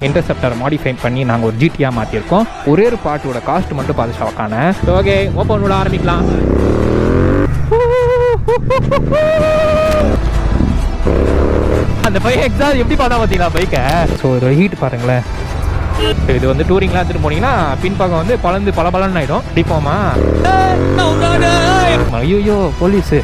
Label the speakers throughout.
Speaker 1: Interceptor modify பண்ணி நாங்கள் ஒரு ஜிடியாக மாற்றிருக்கோம். ஒரே ஒரு பாட்டோட காஸ்ட் மட்டும் பார்த்து ஷாக்கான. ஓகே, ஓப்பன் விட ஆரம்பிக்கலாம். அந்த பைக் எக்ஸாம் எப்படி பார்த்தா பார்த்தீங்களா பைக்கை? ஸோ இதோட ஹீட் பாருங்களேன். இது வந்து டூரிங்லாம் எடுத்துட்டு போனீங்கன்னா பின்பக்கம் வந்து பழந்து பலன்னு ஆகிடும். டிப்போமா? ஐயோ போலீஸு.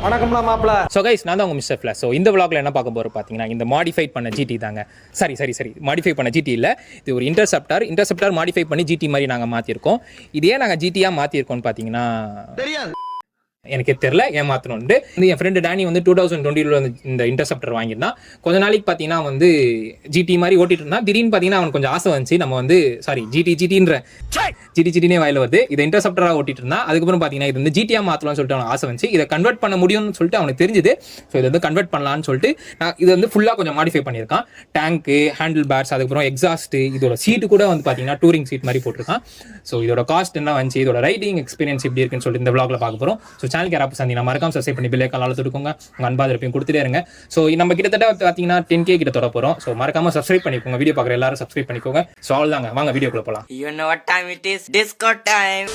Speaker 2: வணக்கம்ல மாப்ள.
Speaker 1: ஸோ கைஸ், நான் தான் உங்கள் மிஸ்டர் ஃப்ளாஷ். ஸோ இந்த vlogல என்ன பார்க்க போகிறோம் பார்த்தீங்கன்னா, இந்த மாடிஃபை பண்ண ஜிடி தாங்க. சரி மாடிஃபை பண்ண ஜிடி இல்லை, இது ஒரு இன்டர்செப்டர் மாடிஃபை பண்ணி ஜிடி மாதிரி நாங்கள் மாற்றிருக்கோம். இதே நாங்கள் ஜிடியாக மாற்றிருக்கோம்னு பார்த்தீங்கன்னா தெரியாது, எனக்கே தெரில ஏமாற்றணுன்ட்டு. என் ஃப்ரெண்டு டேனி வந்து 2020 வந்து இந்த இன்டர்செப்டர் வாங்கியிருந்தான். கொஞ்ச நாளைக்கு பார்த்தீங்கன்னா வந்து ஜிடி மாதிரி ஓட்டிட்டு இருந்தான். திடீர்னு பார்த்தீங்கன்னா அவனுக்கு கொஞ்சம் ஆசை வந்துச்சு, நம்ம வந்து ஜிடினே வாயில வருது, இதை இன்டர்செப்டராக ஓட்டிட்டு இருந்தான். அதுக்கப்புறம் பார்த்தீங்கன்னா இது வந்து ஜிடியாக மாற்றலாம்னு சொல்லிட்டு அவனுக்கு ஆசை வந்துச்சு. இதை கன்வெர்ட் பண்ண முடியும்னு சொல்லிட்டு அவனுக்கு தெரிஞ்சுது. ஸோ இதை வந்து கன்வெர்ட் பண்ணலான்னு சொல்லிட்டு நான் இது வந்து ஃபுல்லாக கொஞ்சம் மாடிஃபை பண்ணியிருக்கான். டேங்க்கு, ஹேண்டில் பார்ஸ், அதுக்கப்புறம் எக்ஸாஸ்ட்டு, இதோட சீட்டு கூட வந்து பார்த்தீங்கன்னா டூரிங் சீட் மாதிரி போட்டிருக்கான். ஸோ இதோட காஸ்ட் என்ன வந்துச்சு, இதோட ரைடிங் எக்ஸ்பீரியன்ஸ் எப்படி இருக்குன்னு சொல்லிட்டு இந்த vlogல பார்க்க போகிறோம். ஸோ சேனலுக்கு யாராவது சந்தி நான் மறக்காம சப்ஸ்கிரைப் பண்ணி பெல் ஐகான் தொட்டுக்கோங்க. உங்கள் அன்பாக இருப்பையும் கொடுத்துட்டே இருங்க. ஸோ நம்ம கிட்டத்தட்ட பார்த்தீங்கன்னா 10K கிட்ட தொட போகிறோம். ஸோ மறக்காம சப்ஸ்கிரைப் பண்ணிக்கோங்க. வீடியோ பார்க்குற எல்லாரும் சப்ஸ்கிரைப் பண்ணிக்கோங்க. ஸோ அவ்வளோதாங்க, வாங்க வீடியோக்குள்ள போகலாம்.
Speaker 3: You know what time it is? Disco time.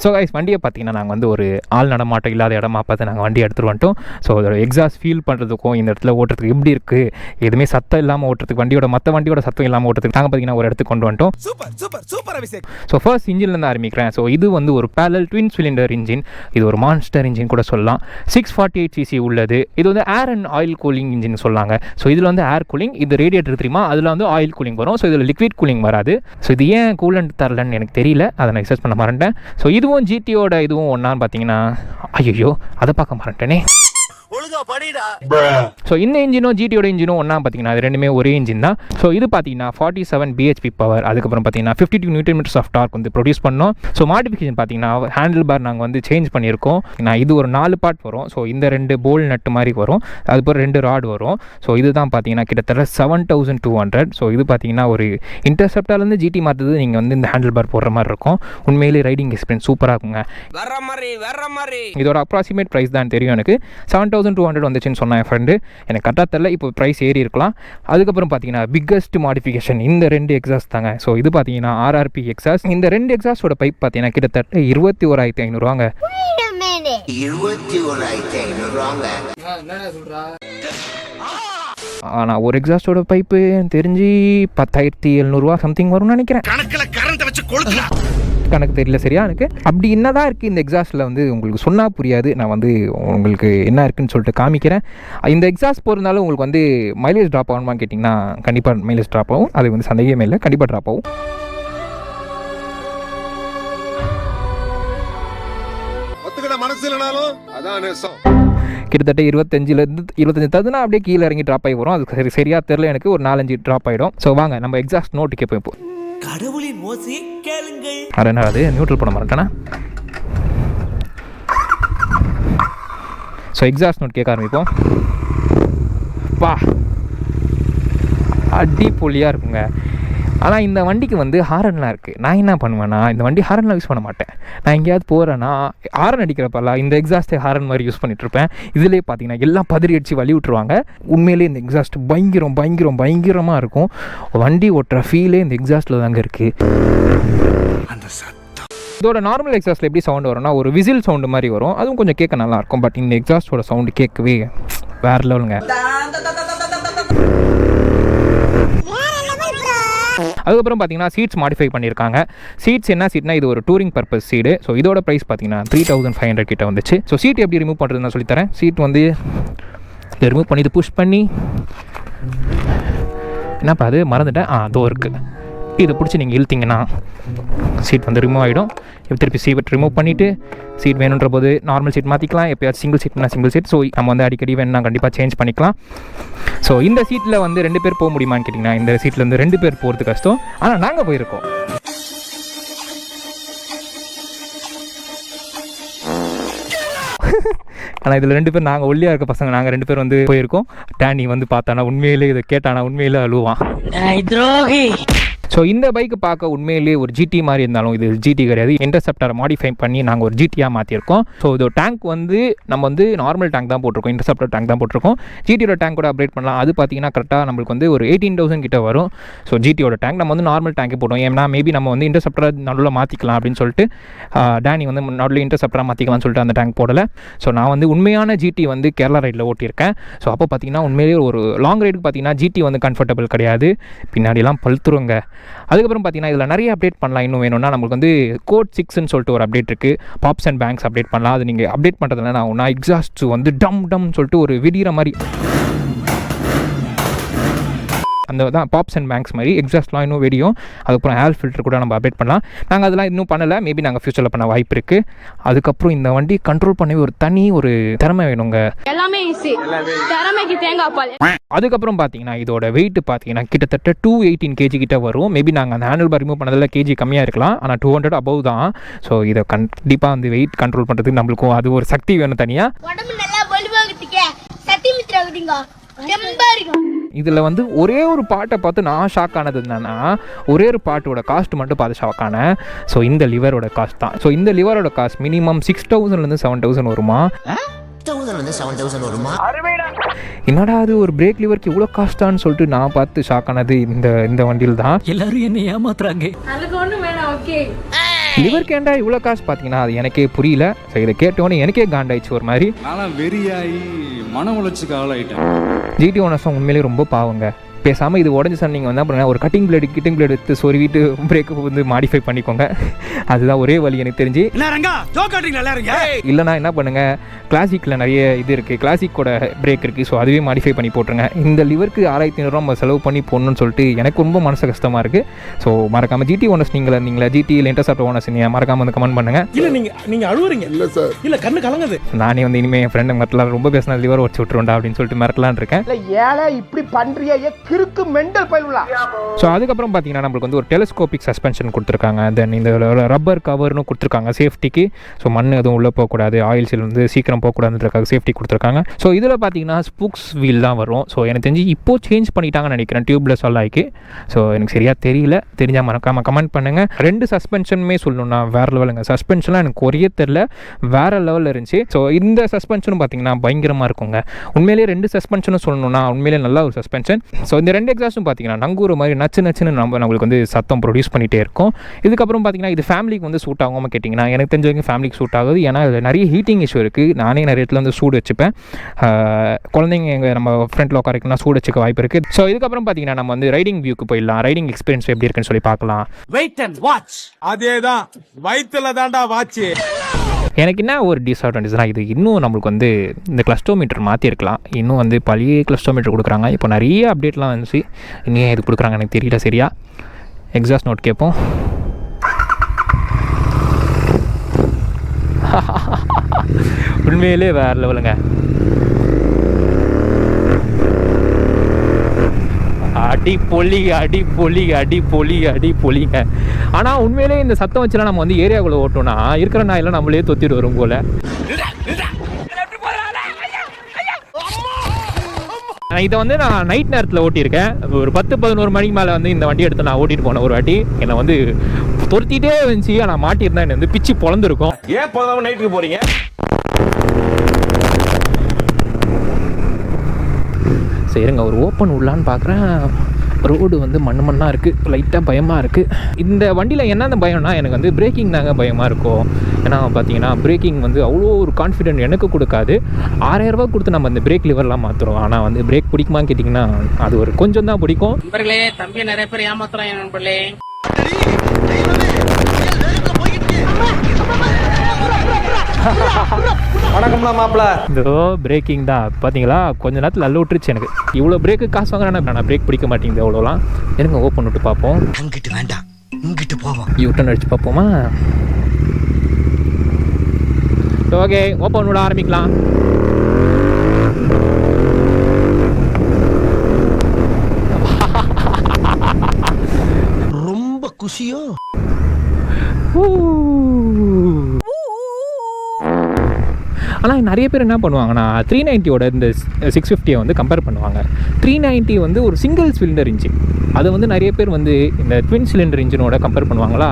Speaker 1: So guys, வண்டியை பார்த்தீங்கன்னா நாங்கள் வந்து ஒரு ஆள் நடமாட்டம் இல்லாத இடமா பார்த்து நாங்கள் வண்டி எடுத்துகிட்டு வந்துட்டோம். ஸோ அதோட எக்ஸாஸ்ட் ஃபீல் பண்ணுறதுக்கும் இந்த இடத்துல ஓட்டுறதுக்கு எப்படி இருக்குது, எதுவுமே சத்தம் இல்லாமல் ஓட்டுறதுக்கு, வண்டியோட சத்தம் இல்லாமல் ஓட்டுறதுக்கு நாங்கள் பார்த்தீங்கன்னா ஒரு இடத்துக்கு கொண்டு வந்துட்டோம். சூப்பர். ஸோ ஃபர்ஸ்ட் இன்ஜின்லேருந்து ஆரம்பிக்கிறேன். ஸோ இது வந்து ஒரு பேரல் ட்வின் சிலிண்டர் இன்ஜின். இது ஒரு மான்ஸ்டர் இன்ஜின் கூட சொல்லலாம். 648cc உள்ளது. இது வந்து ஏர் அண்ட் ஆயில் கூலிங் இன்ஜின் சொல்லாங்க. ஸோ இதில் வந்து ஏர் கூலிங், இது ரேடியேட்டர் தெரியுமா, அதில் வந்து ஆயில் கூலிங் வரும். ஸோ இதில் லிக்விட் கூலிங் வராது. ஸோ இது ஏன் கூலண்ட் தரலன்னு எனக்கு தெரியல, அதை நான் ரிசர்ச் பண்ண மாட்டேன். ஸோ இதுவும் ஜிடியோட இதுவும் ஒன்னான்னு பார்த்தீங்கன்னா, ஐயோ அதை பார்க்க மாட்டேனே. ஸோ இந்த இன்ஜினும் ஜிடியோட இன்ஜினும் ஒன்றா பார்த்தீங்கன்னா அது ரெண்டுமே ஒரே இன்ஜின் தான். ஸோ இது பார்த்தீங்கன்னா 47 bhp பவர், அதுக்கப்புறம் பார்த்தீங்கன்னா 52 Nm ஆஃப் டார்க் வந்து ப்ரொடியூஸ் பண்ணோம். ஸோ மாடிஃபிகேஷன் பார்த்தீங்கன்னா ஹேண்டில் பார் நாங்கள் வந்து சேஞ்ச் பண்ணியிருக்கோம். இது ஒரு 4 பார்ட் வரும். ஸோ இந்த 2 போல் நட்டு மாதிரி வரும், அதுக்கப்புறம் 2 ராட் வரும். ஸோ இதுதான் பார்த்தீங்கன்னா கிட்டத்தட்ட 7200. ஸோ இது பார்த்தீங்கன்னா ஒரு இன்டர்செப்டர்லேருந்து ஜிடி மாற்றுறது நீங்கள் வந்து இந்த ஹேண்டில் பார் போடுற மாதிரி இருக்கும். உண்மையிலே ரைடிங் எக்ஸ்பீரியன்ஸ் சூப்பராக இருக்குங்க. இதோட அப்ராக்சிமேட் ப்ரைஸ் தான் தெரியும் எனக்கு. 7200 வந்துச்சுன்னு சொன்னேன் என் ஃப்ரெண்டு. எனக்கு கரெக்டாக தெரியல, இப்போ ப்ரைஸ் ஏறி இருக்கலாம். அதுக்கப்புறம் பார்த்தீங்கன்னா பிக்கஸ்ட் மாடிஃபிகேஷன் இந்த 2 எக்ஸாஸ்ட் தாங்க. ஸோ இது பார்த்தீங்கன்னா RRP எக்ஸாஸ்ட். இந்த 2 எக்ஸாஸ்டோட பைப் பார்த்தீங்கன்னா கிட்டத்தட்ட 21,500. ஆனால் ஒரு எக்ஸாஸ்டோட பைப்பு தெரிஞ்சு 10,700 சம்திங் வரும்னு நினைக்கிறேன். கணக்கு தெரியல சரியா எனக்கு. அப்படி என்னதான் இருக்குது இந்த எக்ஸாஸ்ட்டில் வந்து உங்களுக்கு சொன்னால் புரியாது. நான் வந்து உங்களுக்கு என்ன இருக்குதுன்னு சொல்லிட்டு காமிக்கிறேன். இந்த எக்ஸாஸ்ட் போகிறதுனால உங்களுக்கு வந்து மைலேஜ் ட்ராப் ஆகுமான்னு கேட்டிங்கன்னா கண்டிப்பாக மைலேஜ் ட்ராப் ஆகும். அது வந்து சந்தேகமே இல்லை, கண்டிப்பாக ட்ராப் ஆகும். கிட்டத்தட்ட 25 அப்படியே கீழே இறங்கி ட்ராப் ஆகி வரும். அது சரியாக தெரில எனக்கு, ஒரு 4-5 ட்ராப் ஆகிடும். ஸோ வாங்க நம்ம எக்ஸாஸ்ட் நோட்டுக்கு போய்
Speaker 3: கடவுளின் மோசே கேளுங்கள்.
Speaker 1: அது நியூட்ரல் பண்ண மாட்டேனா. ஸோ எக்ஸாஸ்ட் நோட் கேட்க ஆரம்பிப்போம். அடிப்பொலியாக இருக்குங்க. ஆனால் இந்த வண்டிக்கு வந்து ஹாரன்லாம் இருக்குது. நான் என்ன பண்ணுவேன்னா, இந்த வண்டி ஹாரன்லாம் யூஸ் பண்ண மாட்டேன். நான் எங்கேயாவது போகிறேன்னா ஹாரன் அடிக்கிறப்பெல்லாம் இந்த எக்ஸாஸ்ட்டை ஹாரன் மாதிரி யூஸ் பண்ணிகிட்ருப்பேன். இதிலே பார்த்தீங்கன்னா எல்லாம் பதறி அடித்து வழி விட்டுருவாங்க. உண்மையிலே இந்த எக்ஸாஸ்ட் பயங்கரமாக இருக்கும். வண்டி ஓட்டுற ஃபீலே இந்த எக்ஸாஸ்ட்டில் தாங்க இருக்குது. இதோட நார்மல் எக்ஸாஸ்ட்டில் எப்படி சவுண்டு வரும்னா ஒரு விசில் சவுண்டு மாதிரி வரும். அதுவும் கொஞ்சம் கேட்க நல்லாயிருக்கும். பட் இந்த எக்ஸாஸ்ட்டோட சவுண்டு கேட்கவே வேறு லெவலுங்க. அதுக்கப்புறம் பார்த்தீங்கன்னா சீட்ஸ் மாடிஃபை பண்ணியிருக்காங்க. சீட்ஸ் என்ன சீட்னா இது ஒரு டூரிங் பர்பஸ் சீடு. ஸோ இதோட ப்ரைஸ் பார்த்தீங்கன்னா 3500 கிட்ட வந்துச்சு. ஸோ சீட் எப்படி ரிமூவ் பண்ணுறதுன்னு நான் சொல்லித்தரேன். சீட் வந்து இதை ரிமூவ் பண்ணி இது புஷ் பண்ணி என்னப்பா அது மறந்துட்டேன். அதோ இருக்குது. இதை பிடிச்சி நீங்கள் இழுத்தீங்கன்னா சீட் வந்து ரிமூவ் ஆகிடும். இப்போ திருப்பி சீட் ரிமூவ் பண்ணிவிட்டு சீட் வேணுன்ற போது நார்மல் சீட் மாற்றிக்கலாம். எப்போயாச்சும் சிங்கிள் சீட்னா சிங்கிள் சீட். ஸோ நம்ம வந்து அடிக்கடி வேணும்னா கண்டிப்பாக சேஞ்ச் பண்ணிக்கலாம். ஸோ இந்த சீட்டில் வந்து 2 பேர் போக முடியுமான்னு கேட்டிங்கன்னா இந்த சீட்டில் வந்து 2 பேர் போகிறது கஷ்டம். ஆனால் நாங்கள் போயிருக்கோம். ஆனால் இதில் 2 பேர் நாங்கள் ஒல்லியாக இருக்க பசங்க நாங்கள் 2 பேர் வந்து போயிருக்கோம். டேனி வந்து பார்த்தானா உண்மையிலே இதை கேட்டானா உண்மையிலே அழுவான். ஸோ இந்த பைக்கு பார்க்க உண்மையிலேயே ஒரு ஜிடி மாதிரி இருந்தாலும் இது ஜிடி கிடையாது. இன்டர்செப்டரை மாடிஃபை பண்ணி நாங்கள் ஒரு ஜிடியாக மாற்றிருக்கோம். ஸோ இது டேங்க் வந்து நம்ம வந்து நார்மல் டேங்க் தான் போட்டிருக்கோம், இன்டர்செப்டர் டேங்க் தான் போட்டிருக்கோம். ஜிடியோட டேங்க் கூட அப்டேட் பண்ணலாம். அது பார்த்தீங்கன்னா கரெக்டாக நம்மளுக்கு வந்து ஒரு 18,000 கிட்ட வரும். ஸோ ஜிடியோட டேங்க் நம்ம வந்து நார்மல் டேங்க் போட்டோம். ஏன்னா மேபி நம்ம வந்து இன்டர்செப்டரை நடுவில் மாற்றிக்கலாம் அப்படின்னு சொல்லிட்டு டேனி வந்து நடுவில் இன்டர்செப்டராக மாற்றிக்கலாம்னு சொல்லிட்டு அந்த டேங்க் போடலை. ஸோ நான் வந்து உண்மையான ஜிடி வந்து கேரளா ரைடில் ஓட்டியிருக்கேன். ஸோ அப்போ பார்த்தீங்கன்னா உண்மையிலேயே ஒரு லாங் ரைடுக்கு பார்த்தீங்கன்னா ஜிடி வந்து கம்ஃபர்டபுள் கிடையாது, பின்னாடிலாம் பழுத்துருங்க. அதுக்கப்புறம் பார்த்தீங்கன்னா இதில் நிறைய அப்டேட் பண்ணலாம். இன்னும் வேணும்னா நம்மளுக்கு வந்து கோட் 6ன்னு சொல்லிட்டு ஒரு அப்டேட் இருக்குது. பாப்ஸ் அண்ட் பேங்க்ஸ் அப்டேட் பண்ணலாம். அது நீங்கள் அப்டேட் பண்ணுறதுல நான் எக்ஸாஸ்ட் வந்து டம் சொல்லிட்டு ஒரு விடிகிற மாதிரி அந்த தான் பாப்ஸ் அண்ட் பேங்க்ஸ் மாதிரி எக்ஸாஸ்ட்லாம் இன்னும் வெடியும். அதுக்கப்புறம் ஏர் ஃபில்டர் கூட நம்ம அப்டேட் பண்ணலாம். நாங்கள் அதெல்லாம் இன்னும் பண்ணலை. மேபி நாங்கள் ஃபியூச்சரில் பண்ண வாய்ப்பு இருக்குது. அதுக்கப்புறம் இந்த வண்டி கண்ட்ரோல் பண்ணவே ஒரு தனி ஒரு திறமை வேணுங்க. எல்லாமே ஈஸி, திறமைக்கு தேங்காய் பால். அதுக்கப்புறம் பார்த்தீங்கன்னா இதோட வெயிட் பார்த்தீங்கன்னா கிட்டத்தட்ட 218 kg கிட்ட வரும். மேபி நாங்கள் அந்த ஹேண்டில் பார் ரிமூவ் பண்ணதில் கேஜி கம்மியாக இருக்கலாம், ஆனால் 200 above தான். ஸோ இதை கண்டிப்பாக வந்து வெயிட் கண்ட்ரோல் பண்ணுறதுக்கு நம்மளுக்கும் அது ஒரு சக்தி வேணும் தனியாக. இதில் வந்து ஒரே ஒரு பாட்டை பார்த்து நான் ஷாக் ஆனது என்னன்னா, ஒரே ஒரு பாட்டோட காஸ்ட் மட்டும் பார்த்து ஷாக் ஆனேன். ஸோ இந்த லிவரோட காஸ்ட் தான். ஸோ இந்த லிவரோட காஸ்ட் மினிமம் 6,000 7,000 வருமா? என்னடா அது ஒரு பிரேக் லிவருக்கு இவ்வளோ காஸ்டான்னு சொல்லிட்டு நான் பார்த்து ஷாக் ஆனது இந்த வண்டியில் தான். எல்லாரும் என்ன ஏமாத்துறாங்க. லிவருக்கு ஏன்டா இவ்வளோ காசு பார்த்தீங்கன்னா அது எனக்கே புரியல. ஸோ இதை கேட்டோன்னே எனக்கே காண்டாயிடுச்சு ஒரு மாதிரி.
Speaker 4: ஆனால் வெறியாகி மன உளைச்சிக்கு ஆளாயிட்டேன்.
Speaker 1: ஜிடி ஓனர்ஸும் உண்மையிலேயே ரொம்ப பாவங்க. பேசாமல் இது உடஞ்சி சார் நீங்கள் வந்து அப்புறம் ஒரு கிட்டிங் பிளேடு எடுத்து சொருவிட்டு பிரேக்கு வந்து மாடிஃபை பண்ணிக்கோங்க. அதுதான் ஒரே வழி எனக்கு தெரிஞ்சு. இல்லைனா என்ன பண்ணுங்கள், கிளாசிக்கில் நிறைய இது இருக்குது, கிளாசிக்கோட பிரேக் இருக்குது. ஸோ அதுவே மாடிஃபை பண்ணி போட்டுருங்க. இந்த லிவருக்கு 6,500 நம்ம செலவு பண்ணி போடணும்னு சொல்லிட்டு எனக்கு ரொம்ப மனசு கஷ்டமாக இருக்குது. ஸோ மறக்காமல் ஜிடி ஓனர்ஸ் நீங்களா ஜிடி இல்லை இன்டர்செப்டர் ஓனர்ஸ் நீங்கள் மறக்காமல் வந்து கமெண்ட் பண்ணுங்கள்.
Speaker 5: இல்லை நீங்கள் அழுவுறீங்க. இல்லை சார், இல்லை கண்ணு கலங்குது.
Speaker 1: நானே வந்து இனிமேல் என் ஃப்ரெண்டு மற்றலாம் ரொம்ப பேசினா லிவர் உடச்சு விட்டுருண்டா அப்படின்னு சொல்லிட்டு மிரட்டலான் இருக்கேன்.
Speaker 2: ஏழை இப்படி பண்ணுறியா மெண்டல் பயிலுலா.
Speaker 1: ஸோ அதுக்கப்புறம் பார்த்தீங்கன்னா நம்மளுக்கு வந்து ஒரு டெலிஸ்கோபிக் சஸ்பென்ஷன் கொடுத்துருக்காங்க. தென் இந்த ரப்பர் கவர்னு கொடுத்துருக்காங்க சேஃப்டிக்கு. ஸோ மண் எதுவும் உள்ளே போகக்கூடாது, ஆயில் சீல் வந்து சீக்கிரம் போகக்கூடாதுன்றதுக்காக சேஃப்டி கொடுத்துருக்காங்க. ஸோ இதில் பார்த்தீங்கன்னா ஸ்பூக்ஸ் வீல் தான் வரும். ஸோ எனக்கு தெரிஞ்சு இப்போது சேஞ்ச் பண்ணிட்டாங்கன்னு நினைக்கிறேன் டியூப்லெஸ் அல்லாய்க்கு. ஸோ எனக்கு சரியாக தெரியல, தெரிஞ்சால் மறக்காமல் கமெண்ட் பண்ணுங்கள். 2 சஸ்பென்ஷனுமே சொல்லணும்னா வேறு லெவலுங்க. சஸ்பென்ஷன்லாம் எனக்கு குறைய தெரில, வேறு லெவலில் இருந்துச்சு. ஸோ இந்த சஸ்பென்ஷனும் பார்த்தீங்கன்னா பயங்கரமாக இருக்குங்க. உண்மையிலேயே 2 சஸ்பென்ஷனும் சொல்லணும்னா உண்மையிலே நல்ல ஒரு சஸ்பென்ஷன். ஸோ இந்த 2 எக்ஸாஸ்ட்டும் பார்த்தீங்கன்னா நங்கூர் மாதிரி நச்சுன்னு நம்மளுக்கு வந்து சத்தம் ப்ரொடியூஸ் பண்ணிகிட்டே இருக்கும். இதுக்கப்புறம் பார்த்தீங்கன்னா இது ஃபேமிலிக்கு வந்து சூட் ஆகாமல் கேட்டிங்கன்னா எனக்கு தெரிஞ்ச வரைக்கும் ஃபேமிலிக்கு சூட் ஆகுது. ஏன்னா இதில் நிறைய ஹீட்டிங் இஷ்யூ இருக்குது. நானே நிறைய இடத்துல வந்து சூடு வச்சுப்பேன். குழந்தைங்க எங்கள் நம்ம ஃப்ரெண்டில் உட்காரிக்கணும்னா சூடு வச்சுக்க வாய்ப்பு இருக்குது. ஸோ இதுக்கப்புறம் பார்த்தீங்கன்னா நம்ம வந்து ரைடிங் வியூக்கு போயிடலாம். ரைடிங் எக்ஸ்பீரியன்ஸ் எப்படி இருக்குன்னு சொல்லி பார்க்கலாம்.
Speaker 5: Wait and watch. அதேதான், வயிற்றுல தாண்டா வாட்ச்.
Speaker 1: எனக்கு என்ன ஒரு டிஸ்அட்வான்டேஜ்னால் இது இன்னும் நம்மளுக்கு வந்து இந்த கிளஸ்டோமீட்டர் மாற்றிருக்கலாம். இன்னும் வந்து பழைய கிளஸ்டோமீட்டர் கொடுக்குறாங்க. இப்போ நிறைய அப்டேட்லாம் வந்துச்சு. இன்னும் இது கொடுக்குறாங்க எனக்கு தெரியல சரியா. எக்ஸாஸ்ட் நோட் கேட்போம். உண்மையிலே வேறு லெவலுங்க. அடி பொலிங்க. ஆனால் உண்மையிலே இந்த சத்தம் வச்சுலாம் நம்ம வந்து ஏரியாக்குள்ளே ஓட்டோம்னா இருக்கிற நாயெல்லாம் நம்மளே தொத்திட்டு வரும் போல. இதை வந்து நான் நைட் நேரத்தில் ஓட்டியிருக்கேன். ஒரு 10-11 மணிக்கு மேலே வந்து இந்த வண்டி எடுத்து நான் ஓட்டிட்டு போனேன். ஒரு வாட்டி என்னை வந்து தொத்திட்டே இருந்துச்சு. ஆனால் மாட்டியிருந்தா என்னை வந்து பிச்சு பொழந்துருக்கும்.
Speaker 2: ஏன் போதாம நைட்டுக்கு போறீங்க?
Speaker 1: சரிங்க, ஒரு ஓப்பன் உள்ளான்னு பார்க்குறேன். ரோடு வந்து மண்ணாக இருக்குது, லைட்டாக பயமாக இருக்குது. இந்த வண்டியில் என்னென்ன பயம்னா எனக்கு வந்து பிரேக்கிங் தாங்க பயமாக இருக்கும். ஏன்னா பார்த்தீங்கன்னா பிரேக்கிங் வந்து அவ்வளோ ஒரு கான்ஃபிடென்ட் எனக்கு கொடுக்காது. 6,000 ரூபா கொடுத்து நம்ம அந்த பிரேக் லிவர்லாம் மாற்றுறோம். ஆனால் வந்து பிரேக் பிடிக்குமான்னு கேட்டிங்கன்னா அது ஒரு கொஞ்சம் தான் பிடிக்கும்.
Speaker 6: நண்பர்களே, தம்பி நிறைய பேர் ஏமாத்துறாங்க நண்பர்களே.
Speaker 2: வணக்கம்ல மாப்பிள.
Speaker 1: இதோ பிரேக்கிங் தான் பார்த்தீங்களா, கொஞ்ச நேரத்தில் அள்ள விட்டுருச்சு எனக்கு. இவ்வளோ பிரேக்கு காசு வாங்குறேன், நான் பிரேக் பிடிக்க மாட்டேங்குது அவ்வளோலாம். எனக்கு ஓப்பன் விட்டு பார்ப்போம்.
Speaker 3: அங்கிட்டு வேண்டாம், இங்கிட்டு போவோம்.
Speaker 1: யூட்டன் அடிச்சு பார்ப்போமா? ஓகே, ஓப்பன் விட ஆரம்பிக்கலாம்.
Speaker 2: ரொம்ப குஷியோ.
Speaker 1: ஆனால் நிறைய பேர் என்ன பண்ணுவாங்கன்னா 390யோட இந்த 650 வந்து கம்பேர் பண்ணுவாங்க. 390 வந்து ஒரு சிங்கிள் சிலிண்டர் இன்ஜின், அதை வந்து நிறைய பேர் வந்து இந்த ட்வின் சிலிண்டர் இன்ஜினோட கம்பேர் பண்ணுவாங்களா,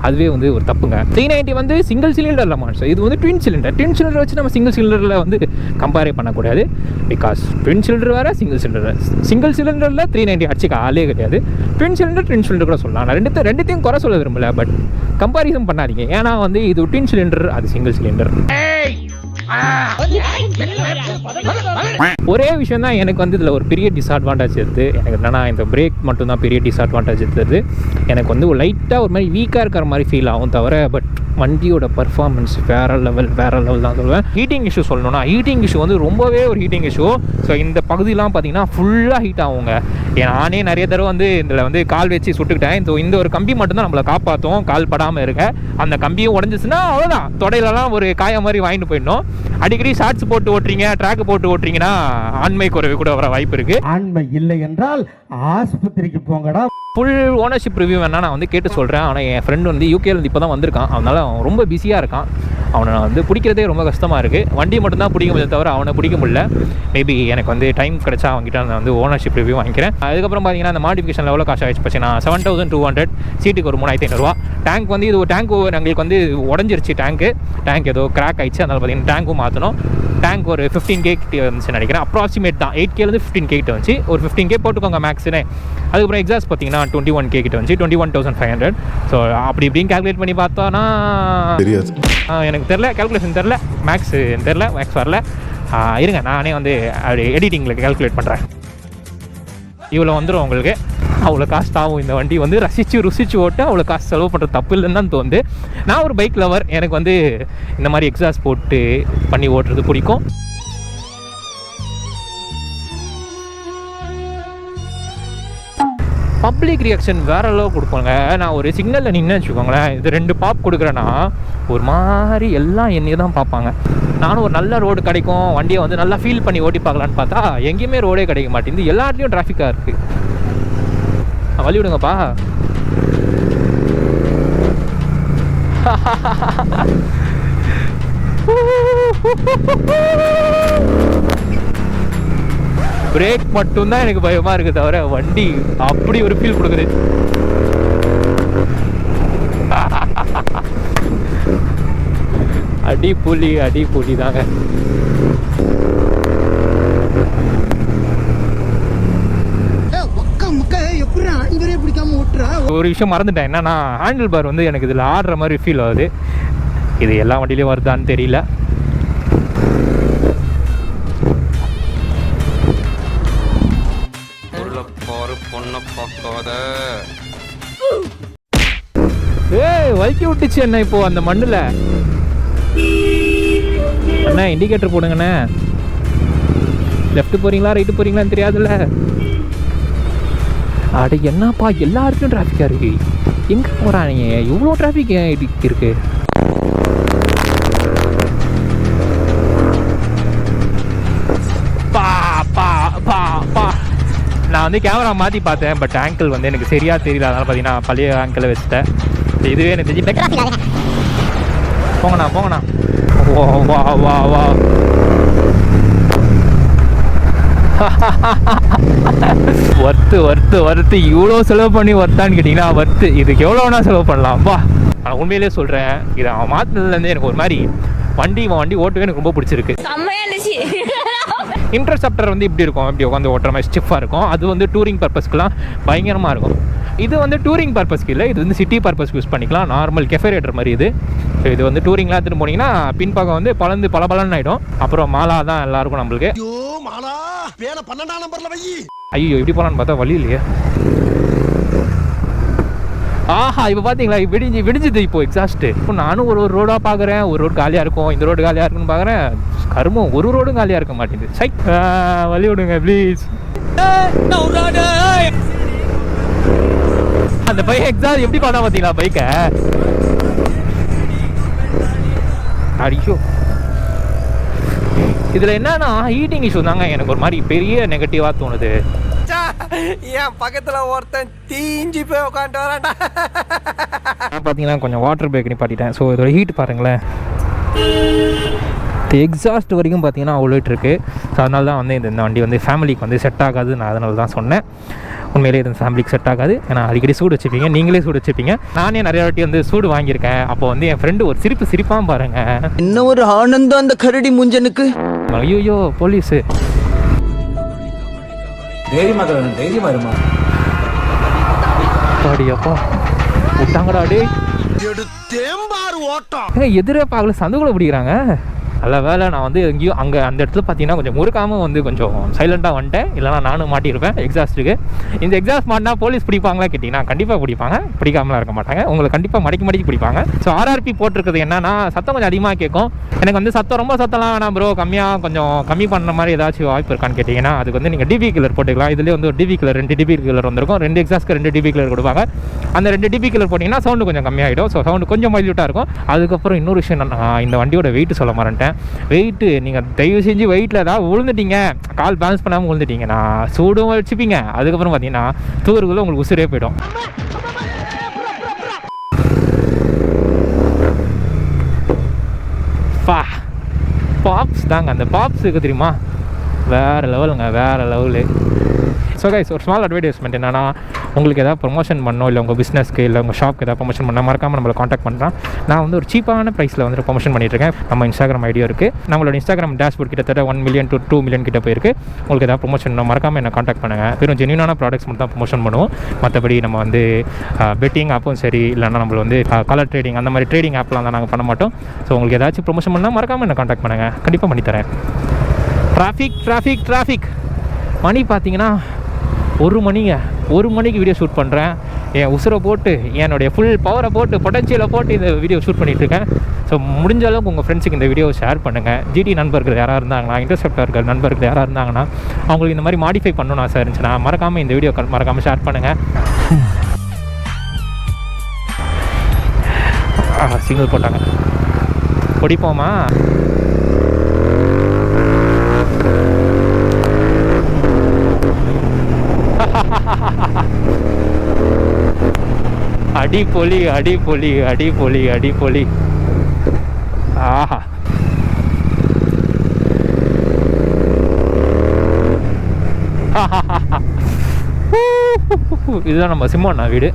Speaker 1: அதுவே வந்து ஒரு தப்புங்க. 390 வந்து சிங்கிள் சிலிண்டர் இல்லை மாஸ்டர், இது வந்து ட்வின் சிலிண்டர் வச்சு நம்ம சிங்கிள் சிலிண்டரில் வந்து கம்பேரே பண்ணக்கூடாது. பிகாஸ் ட்வின் சிலிண்டர் வேறு, சிங்கிள் சிலிண்டரில் 390 அடிச்சுக்க ஆளே கிடையாது. ட்வின் சிலிண்டர் கூட சொல்லலாம். நான் ரெண்டுத்தையும் குறை சொல்ல விரும்பல, பட் கம்பாரிசன் பண்ணாதீங்க. ஏன்னா வந்து இது ட்வின் சிலிண்டர், அது சிங்கிள் சிலிண்டர். ஒரே விஷயம் தான் எனக்கு வந்து இதில் ஒரு பெரிய டிஸ்அட்வான்டேஜ் இருக்குது. எனக்கு என்னன்னா இந்த பிரேக் மட்டும்தான் பெரிய டிஸ்அட்வான்டேஜ் இருக்குது. எனக்கு வந்து லைட்டாக ஒரு மாதிரி வீக்காக இருக்கிற மாதிரி ஃபீல் ஆகும் தவிர, பட் வண்டியோட பர்ஃபார்மன்ஸ் வேறு லெவல் தான் சொல்லுவேன். ஹீட்டிங் இஷ்யூ சொல்லணும்னா, ஹீட்டிங் இஷ்யூ வந்து ரொம்பவே ஒரு ஹீட்டிங் இஷ்யூ. ஸோ இந்த பகுதியெலாம் பார்த்தீங்கன்னா ஃபுல்லாக ஹீட் ஆகுங்க. நானே நிறைய தடவை வந்து இதில் வந்து கால் வச்சு சுட்டுக்கிட்டேன். ஸோ இந்த ஒரு கம்பி மட்டும்தான் நம்மளை காப்பாற்றும், கால் படாமல் இருக்க. அந்த கம்பியும் உடஞ்சிச்சுன்னா அவ்வளோதான், தொடையிலலாம் ஒரு காய மாதிரி வாங்கிட்டு போயிடணும். அடிக்கடி ஷார்ட்ஸ் போட்டு ஓட்டுறீங்க, ட்ராக் போட்டு ஓட்டுறீங்கன்னா ஆண்மை குறைவு கூட வர வாய்ப்பு இருக்குது.
Speaker 2: ஆண்மை இல்லை என்றால் ஆஸ்பத்திரிக்கு போங்கடா.
Speaker 1: ஃபுல் ஓனர்ஷிப் ரிவ்யூ வேணால் நான் வந்து கேட்டு சொல்கிறேன். ஆனால் என் ஃப்ரெண்டு வந்து யூகேலேருந்து இப்போ தான் வந்திருக்கான், அதனால் அவன் ரொம்ப பிஸியாக இருக்கான். அவனை வந்து பிடிக்கிறதே ரொம்ப கஷ்டமாக இருக்குது. வண்டி மட்டும்தான் பிடிக்க முடியாது தவிர அவனை பிடிக்க முடியல. மேபி எனக்கு வந்து டைம் கிடச்சா அவங்ககிட்ட நான் வந்து ஓனர்ஷிப் ரிவ்யூ வாங்கிக்கிறேன். அதுக்கப்புறம் பார்த்தீங்கன்னா அந்த மாடிஃபிகேஷன் எவ்வளோ காசு ஆகிடுச்சு பார்த்தீங்கன்னா 7200, சீட்டுக்கு ஒரு 3500. டேங்க் வந்து இது ஒரு டேங்க் எங்களுக்கு வந்து உடஞ்சிருச்சு. டேங்க் ஏதோ கிராக் ஆகிடுச்சு, அதனால் பார்த்தீங்கன்னா டேங்க்கும் மாற்றணும். டேங்க் ஒரு 15K கிட்டே வந்துச்சு நினைக்கிறேன். அப்ராக்சிமேட் தான், 8Kலேருந்து 15K கிட்ட வந்துச்சு. ஒரு 15K போட்டுக்கோங்க மேக்ஸுன்னு. அதுக்கப்புறம் எக்ஸாஸ்ட் பார்த்தீங்கன்னா 21K கிட்ட வந்துச்சு, 21,500. ஸோ அப்படி இப்படின்னு கால்குலேட் பண்ணி பார்த்தோன்னா தெரியாது, எனக்கு தெரில, கால்குலேஷன் தெரில, மேக்ஸ் வரல. இருங்க நானே வந்து அப்படி எடிட்டிங்கில் கால்குலேட் பண்ணுறேன். இவ்வளோ வந்துடும் உங்களுக்கு. அவ்வளோ காஸ்ட் ஆகும். இந்த வண்டி வந்து ருசிச்சு ஓட்ட அவ்வளோ காசு செலவு பண்ணுறது தப்பு இல்லைன்னு தான் தோணுது. நான் ஒரு பைக் லவர், எனக்கு வந்து இந்த மாதிரி எக்ஸாஸ்ட் போட்டு பண்ணி ஓட்டுறது பிடிக்கும். பப்ளிக் ரியாக்ஷன் வேறு அளவு கொடுப்பாங்க. நான் ஒரு சிக்னலில் நின்று வச்சுக்கோங்களேன், இது 2 பாப் கொடுக்குறேன்னா ஒரு மாதிரி எல்லாம் என்னையே தான் பார்ப்பாங்க. நானும் ஒரு நல்ல ரோடு கிடைக்கும், வண்டியை வந்து நல்லா ஃபீல் பண்ணி ஓட்டி பார்க்கலான்னு பார்த்தா எங்கேயுமே ரோடே கிடைக்க மாட்டேங்குது. எல்லாத்துலேயும் டிராஃபிக்காக இருக்குது. வழி விடுங்கப்பா. பிரேக் மட்டும்தான் எனக்கு பயமாக இருக்குது தவிர வண்டி அப்படி ஒரு ஃபீல் கொடுக்குது. அடி புலி தாங்க. ஒரு விஷயம் மறந்துட்டேன், என்னன்னா ஹேண்டில் பார் வந்து எனக்கு இதில் ஆடுற மாதிரி ஃபீல் ஆகுது. இது எல்லா வண்டியிலையும் வருதான்னு தெரியல. வலிக்கி விட்டுச்சு என்ன இப்போ அந்த மண்ணில். அண்ணா இண்டிகேட்டர் போடுங்கண்ணே. லெஃப்ட் போகிறீங்களா ரைட்டு போகிறீங்களான்னு தெரியாதுல்ல. அட என்னப்பா எல்லாருக்கும் டிராஃபிக்காக இருக்கு. எங்கே போகிறாங்க, இவ்வளோ டிராஃபிக் இருக்கு. நான் வந்து கேமரா மாற்றி பார்த்தேன், பட் ஆங்கிள் வந்து எனக்கு சரியாக தெரியல. அதனால் பார்த்தீங்கன்னா பழைய ஆங்கிளை வச்சுட்டேன். இதுவே எனக்கு தெரிஞ்சு போங்கண்ணா. வா வர்த்து இவ்வளோ செலவு பண்ணி வர்த்தான்னு கேட்டிங்கன்னா வர்த்து. இதுக்கு எவ்வளோனா செலவு பண்ணலாம் வா. நான் உண்மையிலே சொல்கிறேன், இதை அவன் மாற்றினதுலேருந்து எனக்கு ஒரு மாதிரி வண்டி ஓட்டுவே எனக்கு ரொம்ப பிடிச்சிருக்கு. இன்டர்செப்டர் வந்து இப்படி இருக்கும், இப்படி உட்காந்து ஓட்டுற மாதிரி ஸ்டிஃபாக இருக்கும். அது வந்து டூரிங் பர்பஸ்க்குலாம் பயங்கரமாக இருக்கும். இது வந்து டூரிங் பர்பஸ்க்கு இல்லை, இது வந்து சிட்டி பர்பஸ்க்கு யூஸ் பண்ணிக்கலாம். நார்மல் கெஃபே ரேட்டர் மாதிரி இது. ஸோ இது வந்து டூரிங்லாம் எடுத்துகிட்டு போனீங்கன்னா பின்பக்கம் வந்து பலபலன்னு ஆகிடும். அப்புறம் மாலா தான் எல்லாருக்கும் நம்மளுக்கு. ஐயோ இப்படி போகலான்னு பார்த்தா வழி இல்லையே. ஆஹா இப்போ பார்த்தீங்களா விடிஞ்சுது இப்போ எக்ஸாஸ்ட்டு. இப்போ நானும் ஒரு ரோடாக பார்க்குறேன், ஒரு ரோடு காலியாக இருக்கும், இந்த ரோடு காலியாக இருக்குன்னு பார்க்குறேன். கருமம், ஒரு ரோடும் காலியாக இருக்க மாட்டேங்குது. சை வழி விடுங்க ப்ளீஸ். அந்த பைக் எக்ஸாஸ்ட் எப்படி பார்த்தா பார்த்தீங்களா பைக்கை? ஐயோ, இதில் என்னன்னா ஹீட்டிங் இஷ்யூ தாங்க எனக்கு ஒரு மாதிரி பெரிய நெகட்டிவாக தோணுது.
Speaker 2: என் பக்கத்துல ஒருத்தன் தீஞ்சு போய் உட்காந்து வரான்டா.
Speaker 1: பார்த்தீங்கன்னா கொஞ்சம் வாட்டர் பிரேக் நிப்பாட்டிட்டேன். ஸோ இதோட ஹீட் பாருங்களேன், எக்ஸாஸ்ட் வரைக்கும் பார்த்தீங்கன்னா அவ்வளோ இருக்குது. ஸோ அதனால தான் வந்து இந்த வண்டி வந்து ஃபேமிலிக்கு வந்து செட் ஆகாது. நான் அதனால தான் சொன்னேன். உண்மையிலே இது ஃபேமிலிக்கு செட் ஆகாது. ஏன்னா அடிக்கடி சூடு வச்சுப்பீங்க, நீங்களே சூடு வச்சுப்பீங்க. நானே நிறைய வாட்டி வந்து சூடு வாங்கியிருக்கேன். அப்போ வந்து என் ஃப்ரெண்டு ஒரு சிரிப்பாக பாருங்க.
Speaker 3: என்ன ஒரு ஆனந்தம் அந்த கரடி முஞ்சனுக்கு.
Speaker 1: ஐயோ போலீஸு
Speaker 2: தைரியமா இருமா.
Speaker 1: அப்பா விட்டாங்கடா டே. எதிரே பார்க்கல, சந்துக்குள்ள பிடிக்கிறாங்க. நல்ல வேலை நான் வந்து எங்கேயும் அங்கே அந்த இடத்துல பார்த்தீங்கன்னா கொஞ்சம் முறுக்காமல் வந்து கொஞ்சம் சைலண்ட்டாக வந்துட்டேன். இல்லைனா நானும் மாட்டியிருப்பேன் எக்ஸாஸ்ட்டுக்கு. இந்த எக்ஸாஸ்ட் மாட்டினா போலீஸ் பிடிப்பாங்களா கேட்டிங்கன்னா கண்டிப்பாக பிடிப்பாங்க, பிடிக்காமலாம் இருக்க மாட்டாங்க. உங்களை கண்டிப்பாக மடக்கி பிடிப்பாங்க. ஸோ ஆர்ஆர்பி போட்டிருக்கிறது என்னன்னா சத்தம் கொஞ்சம் அதிகமாக கேட்கும். எனக்கு வந்து சத்தம் ரொம்ப சத்தம்லாம் வேணாம் ப்ரோ, கொஞ்சம் கம்மி பண்ணுற மாதிரி ஏதாச்சும் வாய்ப்பு இருக்கான்னு கேட்டிங்கன்னா அதுக்கு வந்து நீங்கள் டிபி கில்லர் போட்டுக்கலாம். இதுலேயே வந்து ஒரு டிபி கில்லர் 2 டிபி கில்லர் வந்திருக்கும். 2 எக்ஸாஸ்ட்க்கு 2 டிபி கில்லர் கொடுப்பாங்க. அந்த 2 டிபி கில்லர் போட்டிங்கன்னா சவுண்டு கொஞ்சம் கம்மியாகிடும். ஸோ சவுண்டு கொஞ்சம் மைல்யூட்டாக இருக்கும். அதுக்கப்புறம் இன்னொரு விஷயம் என்னன்னா, இந்த வண்டியோட வெயிட் சொல்ல மாட்டேன். வெயிட்டு நீங்கள் தயவு செஞ்சு வெயிட்டில் ஏதாவது விழுந்துட்டீங்க, கால் பேலன்ஸ் பண்ணாமல் விழுந்துட்டீங்கன்னா சூடும் வச்சுப்பீங்க. அதுக்கப்புறம் பார்த்தீங்கன்னா தூருக்குள்ளே உங்களுக்கு உசுரே போயிடும். பாப்ஸ் தாங்க, அந்த பாப்ஸ் இருக்குது தெரியுமா, வேறு லெவலுங்க, வேறு லெவலு. ஸோ கைஸ், ஒரு ஸ்மால் அட்வர்டைஸ்மெண்ட் என்னன்னா, உங்களுக்கு எதாவது ப்ரொமோஷன் பண்ணணும், இல்லை உங்கள் பிஸ்னஸ்க்கு இல்லை உங்கள் ஷாப்க்கு எதாவது ப்ரொமோஷன் பண்ணால் மறக்காமல் நம்மளை காண்டாக்ட் பண்ணுறேன். நான் வந்து ஒரு சீப்பான ப்ரைஸில் வந்து ப்ரொமோஷன் பண்ணிட்டுருக்கேன். நம்ம இன்ஸ்டாகிராம் ஐடியா இருக்குது. நம்மளோட இன்ஸ்டாகிராம் டேஷ்போர்ட் கிட்டத்தட்ட 1 million to 2 million கிட்ட போயிருக்கு. உங்களுக்கு எதாவது ப்ரொமோஷன் மறக்காமல் என்ன காண்டாக்ட் பண்ணுங்கள். வெறும் ஜென்யூனான ப்ராடக்ட்ஸ் மட்டும் தான் ப்ரொமோஷன் பண்ணுவோம். மற்றபடி நம்ம வந்து பெட்டிங் ஆப்பும் சரி, இல்லைனா நம்மள வந்து கலர் ட்ரேடிங் அந்த மாதிரி ட்ரேடிங் ஆப்லாம் தான் நாங்கள் பண்ண மாட்டோம். ஸோ உங்களுக்கு ஏதாச்சும் ப்ரொமோஷன் பண்ணால் மறக்காமல் என்ன காண்டாக்ட் பண்ணுங்கள், கண்டிப்பாக பண்ணித்தரேன். டிராஃபிக் மணி பார்த்தீங்கன்னா 1 மணிக்கு வீடியோ ஷூட் பண்ணுறேன். என் உசுரை போட்டு, என்னுடைய ஃபுல் பவரை போட்டு, பொட்டன்ஷியலை போட்டு இந்த வீடியோ ஷூட் பண்ணிகிட்ருக்கேன். ஸோ முடிஞ்ச அளவுக்கு உங்கள் ஃப்ரெண்ட்ஸுக்கு இந்த வீடியோவை ஷேர் பண்ணுங்கள். ஜிடி நண்பர்கள் யாராக இருந்தாங்கன்னா, இன்டர்செப்டர்கள் நண்பர்கள் யாராக இருந்தாங்கன்னா, அவங்களுக்கு இந்த மாதிரி மாடிஃபை பண்ணணும்னு ஆசை இருந்துச்சுன்னா மறக்காமல் இந்த வீடியோ மறக்காமல் ஷேர் பண்ணுங்கள். சிங்கிள் போட்டாங்க, பிடிப்போமா? அடிப்பொலி. ஆஹா, இதுதான் நம்ம சிம்மண்ணா வீடு.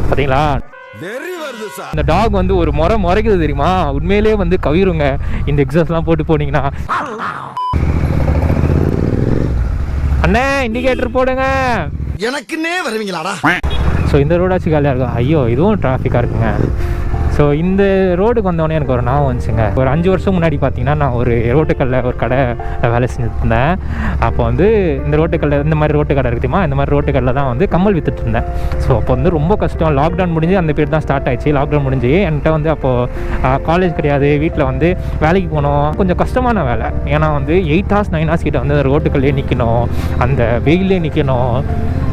Speaker 1: பார்த்தீங்களா, இந்த டாக் வந்து ஒரு முறைக்குது தெரியுமா, உண்மையிலே வந்து கவிருங்க இந்த எக்ஸாஸ்ட்லாம் போட்டு போனீங்கன்னா. அண்ணே இண்டிகேட்டர் போடுங்க,
Speaker 3: எனக்குன்னே வருவீங்களாடா.
Speaker 1: ஸோ இந்த ரோடாச்சும் காலியாக இருக்கும். ஐயோ இதுவும் டிராஃபிக்காக இருக்குங்க. ஸோ இந்த ரோடுக்கு வந்தோடனே எனக்கு ஒரு ஞாபகம் வந்துச்சுங்க. ஒரு 5 வருஷம் முன்னாடி பார்த்தீங்கன்னா நான் ஒரு ரோட்டுக்கல்ல ஒரு கடை வேலை செஞ்சுட்டு இருந்தேன். அப்போ வந்து இந்த ரோட்டுக்கல்ல இந்த மாதிரி ரோட்டு கடை இருக்குமா, இந்த மாதிரி ரோட்டுக்கல்ல தான் வந்து கம்மல் விற்றுட்டு இருந்தேன். ஸோ அப்போ வந்து ரொம்ப கஷ்டம். லாக்டவுன் முடிஞ்சு அந்த பீரியட் தான் ஸ்டார்ட் ஆயிடுச்சு. லாக்டவுன் முடிஞ்சு என்கிட்ட வந்து அப்போது காலேஜ் கிடையாது, வீட்டில் வந்து வேலைக்கு போனோம். கொஞ்சம் கஷ்டமான வேலை. ஏன்னா வந்து 8 hours 9 hours கிட்ட வந்து அந்த ரோட்டுக்கல்லே நிற்கணும், அந்த வெயிலே நிற்கணும்.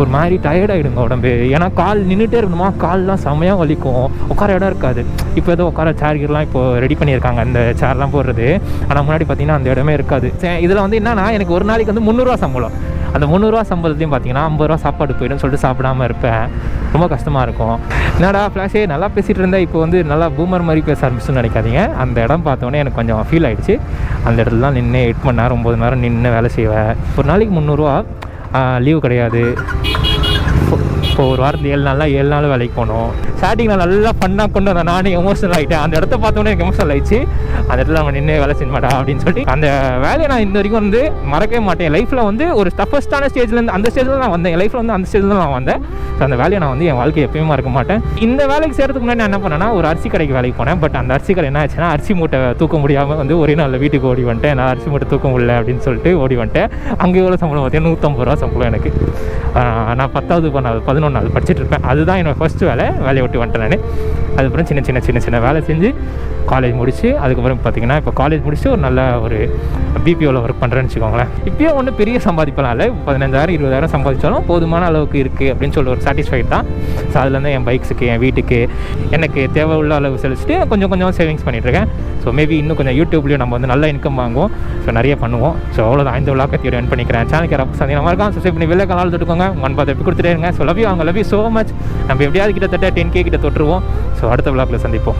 Speaker 1: ஒரு மாதிரி டயர்டாகிடுங்க உடம்பு. ஏன்னா கால் நின்றுட்டே இருக்கணுமா, கால்லாம் செம்மையாக வலிக்கும், உட்கார இடம் இருக்காது. இப்போ ஏதோ உட்கார சேர்லாம் இப்போ ரெடி பண்ணியிருக்காங்க, அந்த சேர்லாம் போடுறது. ஆனால் முன்னாடி பார்த்தீங்கன்னா அந்த இடமே இருக்காது. இதில் வந்து என்னன்னா, எனக்கு ஒரு நாளைக்கு வந்து 300 ரூபா சம்பளம். அந்த 300 ரூபா சம்பளத்தையும் பார்த்தீங்கன்னா 50 ரூபா சாப்பாடு போய்டுன்னு சொல்லிட்டு சாப்பிடாமல் இருப்பேன். ரொம்ப கஷ்டமாக இருக்கும். என்னடா ஃப்ளாஷே நல்லா பேசிகிட்டு இருந்தேன், இப்போ வந்து நல்லா பூமர் மாதிரி பேச ஆரம்பிச்சுன்னு நினைக்காதீங்க. அந்த இடம் பார்த்தோன்னே எனக்கு கொஞ்சம் ஃபீல் ஆகிடுச்சு. அந்த இடத்துல தான் நின்று 8 மணி நேரம் 9 நேரம் நின்று வேலை செய்வேன். ஒரு நாளைக்கு 300 ரூபா, லீவு கிடையாது. இப்போ ஒரு வாரத்தில் 7 நாள் வேலைக்கு போகணும். ஸ்டார்டிங்கில் நல்லா ஃபன்னாக கொண்டு வந்தேன், நானே எமோஷனல் ஆகிட்டேன். அந்த இடத்த பார்த்தோன்னே எனக்கு எமோஷனல் ஆயிடுச்சு. அந்த இடத்துல நம்ம நின்று வேலை செய்ய மாட்டா அப்படின்னு சொல்லிட்டு அந்த வேலையை நான் இந்த வரைக்கும் வந்து மறக்கவே மாட்டேன். லைஃப்பில் வந்து ஒரு டஃபஸ்டான ஸ்டேஜ்லேருந்து அந்த ஸ்டேஜில் நான் வந்தேன். என் லைஃப்பில் வந்து அந்த ஸ்டேஜில் நான் வந்தேன். ஸோ அந்த வேலையை நான் வந்து என் வாழ்க்கை எப்பயுமே மறக்க மாட்டேன். இந்த வேலைக்கு சேர்றதுக்கு முன்னாடி நான் என்ன பண்ணேன்னா ஒரு அரிசி கடைக்கு வேலைக்கு போனேன். பட் அந்த அரிசி கடை என்ன ஆச்சுன்னா அரிசி மூட்டை தூக்க முடியாமல் வந்து ஒரே நாளில் வீட்டுக்கு ஓடி வந்துட்டேன். நான் அரிசி மூட்டை தூக்க முடியல அப்படின்னு சொல்லிட்டு ஓடி வந்துட்டேன். அங்கே எவ்வளோ சம்பளம் பார்த்தீங்கன்னா 150 ரூபா சம்பளம் எனக்கு. நான் 10வது 11வது படிச்சுட்டு இருப்பேன். அதுதான் என்னோட ஃபஸ்ட்டு வேலையை விட்டு வந்துட்டேன் நான். அதுக்கப்புறம் சின்ன வேலை செஞ்சு காலேஜ் முடிச்சு அதுக்கப்புறம் பார்த்தீங்கன்னா இப்போ காலேஜ் முடிச்சு ஒரு நல்ல ஒரு பிபிஓவில் ஒர்க் பண்ணுறேன்னு வச்சுக்கோங்களேன். இப்போயும் ஒன்றும் பெரிய சம்பாதிப்பலாம் இல்லை, 15,000 20,000 சம்பாதிச்சாலும் போதுமான அளவுக்கு இருக்குது அப்படின்னு சொல்லி ஒரு சாட்டிஸ்ஃபைட் தான். ஸோ அதுலேருந்து என் பைக்ஸுக்கு என் வீட்டுக்கு எனக்கு தேவை உள்ள அளவு செலுத்திட்டு கொஞ்சம் சேவிங்ஸ் பண்ணிகிட்ருக்கேன். ஸோ மேபி இன்னும் கொஞ்சம் யூடியூப்லேயும் நம்ம வந்து நல்ல இன்கம் வாங்குவோம். ஸோ நிறைய பண்ணுவோம். ஸோ அவ்வளோதான், இந்த விழாக்கை தியோரி என் பண்ணிக்கிறேன். சேனலுக்கு யாராவது சந்தேகமாக இருக்கான் சப்ஸ்கிரைப் பண்ணி வெளில கலால் தொட்டுக்கோங்க. 1 பார்த்து எப்படி கொடுத்துட்டே இருங்க. So love you so much. நம்ம எப்படியாவது கிட்டத்தட்ட 10K கிட்ட தொட்டுருவோம். ஸோ அடுத்த விழாக்கில் சந்திப்போம்.